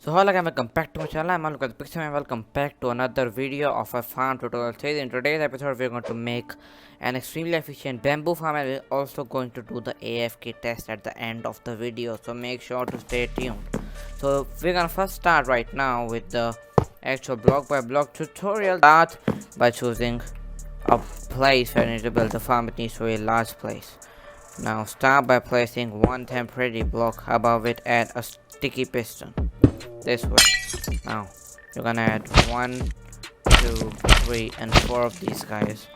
So hello guys, welcome back to my channel. I'm Moulik Ahlawat and welcome back to another video of a farm tutorial series. In today's episode, we're going to make an extremely efficient bamboo farm, and we're also going to do the AFK test at the end of the video. So make sure to stay tuned. So we're gonna first start right now with the actual block by block tutorial. Start by choosing a place where you need to build the farm. It needs to be a large place. Now start by placing one temporary block. Above it, add a sticky piston. This way. Now you're gonna add 1, 2, 3 and 4 of these guys.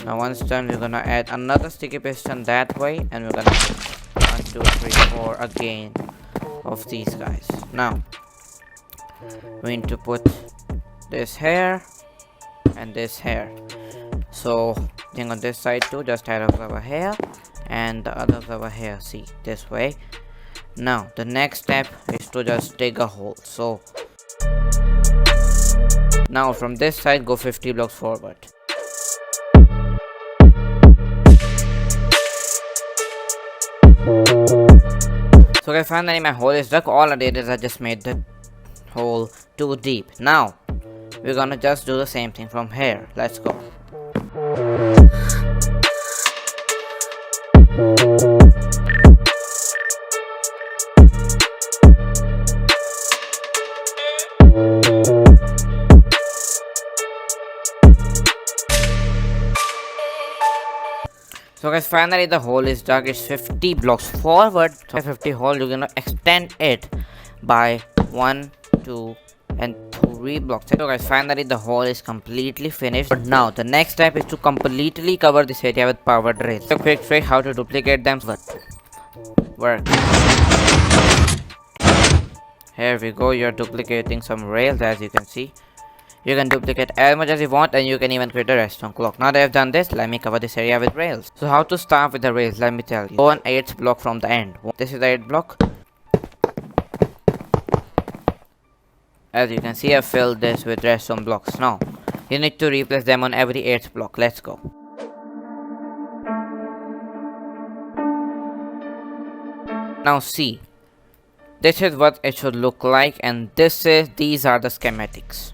Now once done, we're gonna add another sticky piston that way, and we're gonna add 1, 2, 3, 4 again of these guys. Now we need to put this here and this here. So thing on this side too, just add a flower here and the other flower here. See, this way. Now the next step is to just dig a hole. So now from this side, go 50 blocks forward. So guys, finally my hole is dug. All I did is I just made the hole too deep. Now we're gonna just do the same thing from here. Let's go. So guys, finally the hole is dug. It's 50 blocks forward. So 50 hole, you're gonna extend it by 1, 2 and 3 blocks. So guys, finally the hole is completely finished. But now the next step is to completely cover this area with powered rails. So quick trick how to duplicate them. Work. Here we go. You're duplicating some rails, as you can see. You can duplicate as much as you want, and you can even create a redstone clock. Now that I've done this, let me cover this area with rails. So how to start with the rails, let me tell you. Go on 8th block from the end. This is the 8th block. As you can see, I've filled this with redstone blocks. Now you need to replace them on every 8th block. Let's go. Now see, this is what it should look like, and these are the schematics.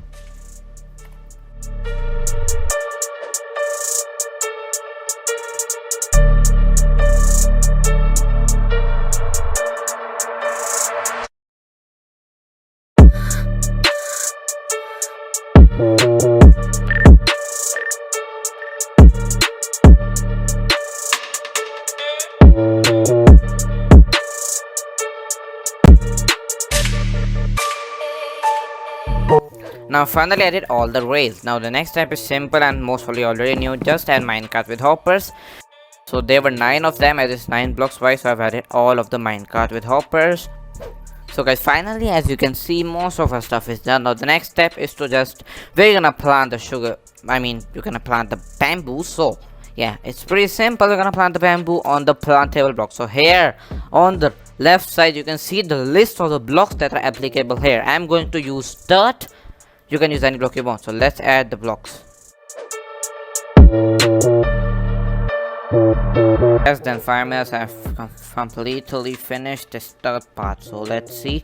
Now finally I did all the rails. Now the next step is simple and most probably already knew. Just add minecart with hoppers. So there were 9 of them, as it's 9 blocks wide, so I've added all of the minecart with hoppers. So guys, finally as you can see, most of our stuff is done. Now the next step is to just, we're gonna plant the you're gonna plant the bamboo. So yeah, it's pretty simple. We're gonna plant the bamboo on the plantable block. So here on the left side you can see the list of the blocks that are applicable here. I'm going to use dirt. You can use any block you want. So let's add the blocks. Less than 5 minutes, I've completely finished this third part. So let's see.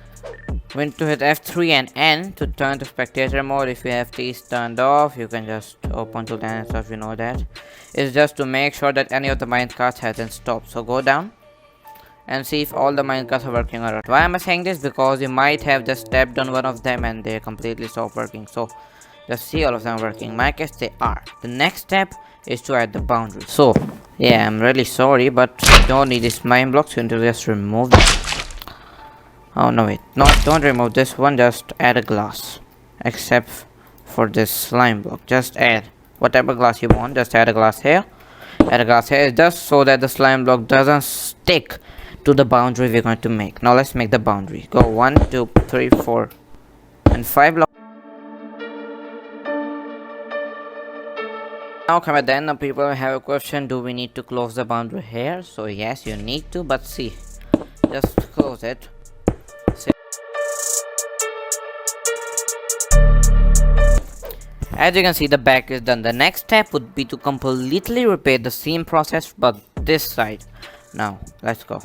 We need to hit F3 and N to turn to spectator mode. If you have these turned off, you can just open to the and stuff. You know that. It's just to make sure that any of the minecarts hasn't stopped. So go down and see if all the minecarts are working or not. Why am I saying this? Because you might have just stepped on one of them and they completely stopped working. So just see all of them working. In my case, they are. The next step is to add the boundary. So yeah, I'm really sorry, but you don't need these mine blocks. You need to just remove them. Oh no, wait, no, don't remove this one. Just add a glass, except for this slime block. Just add whatever glass you want. Just add a glass here. Add a glass here, just so that the slime block doesn't stick to the boundary we're going to make. Now let's make the boundary. Go 1, 2, 3, 4 and 5 blocks. Now come at the end, people have a question, do we need to close the boundary here? So yes, you need to, but see, just close it. As you can see, the back is done. The next step would be to completely repeat the same process but this side. Now let's go.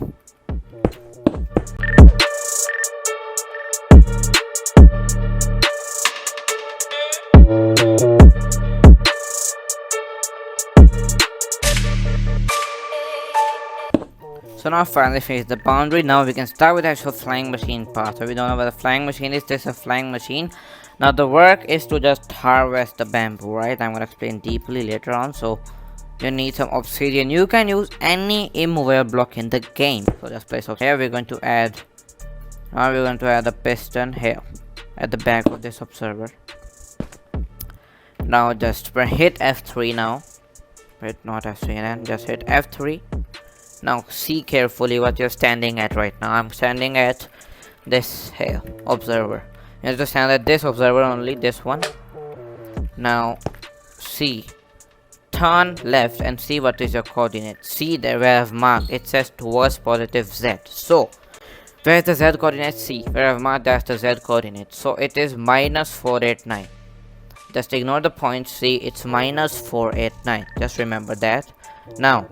So now finally finish the boundary. Now we can start with the actual flying machine part. So we don't know where the flying machine is. This is a flying machine. Now the work is to just harvest the bamboo, right? I'm gonna explain deeply later on. So you need some obsidian. You can use any immovable block in the game. So just place obsidian. Here we're going to add. Now we're going to add a piston here at the back of this observer. Now just hit F3 now. Wait, not F3, and then just hit F3. Now see carefully what you're standing at right now. I'm standing at this here observer. You have to stand at this observer only, this one. Now see, turn left and see what is your coordinate. See there where I've marked, it says towards positive Z. So where's the Z coordinate? See where I've marked, that's the Z coordinate. So it is minus 489. Just ignore the point. See, it's minus 489. Just remember that. Now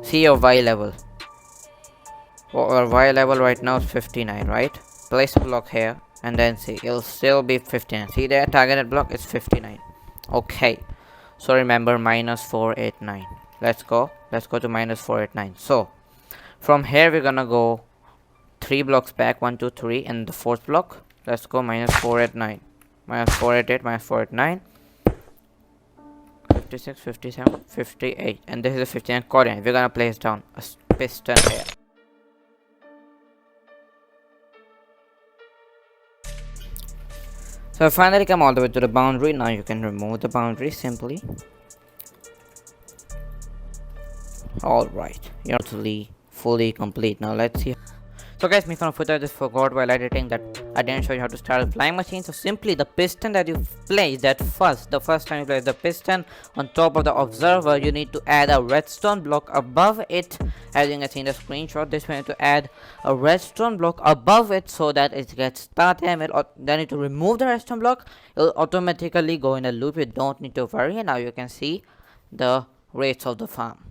see your Y level. Our Y level right now is 59, right? Place a block here and then see, it'll still be 59. See there, targeted block is 59. Okay, so remember minus 489. Let's go to minus 489. So from here we're gonna go 3 blocks back, 1 2 3, and the 4th block. Let's go minus 489, minus 488, minus 489, 56, 57, 58, and this is a 59 coordinate. We're gonna place down a piston here. So finally come all the way to the boundary. Now you can remove the boundary simply. Alright, you're totally fully complete. Now let's see. So guys, me from footage, I just forgot while editing that I didn't show you how to start a flying machine. So simply the piston that you place, the first time you place the piston on top of the observer, you need to add a redstone block above it. As you can see in the screenshot, this way you need to add a redstone block above it so that it gets started. And then you need to remove the redstone block. It will automatically go in a loop. You don't need to worry. And now you can see the rates of the farm.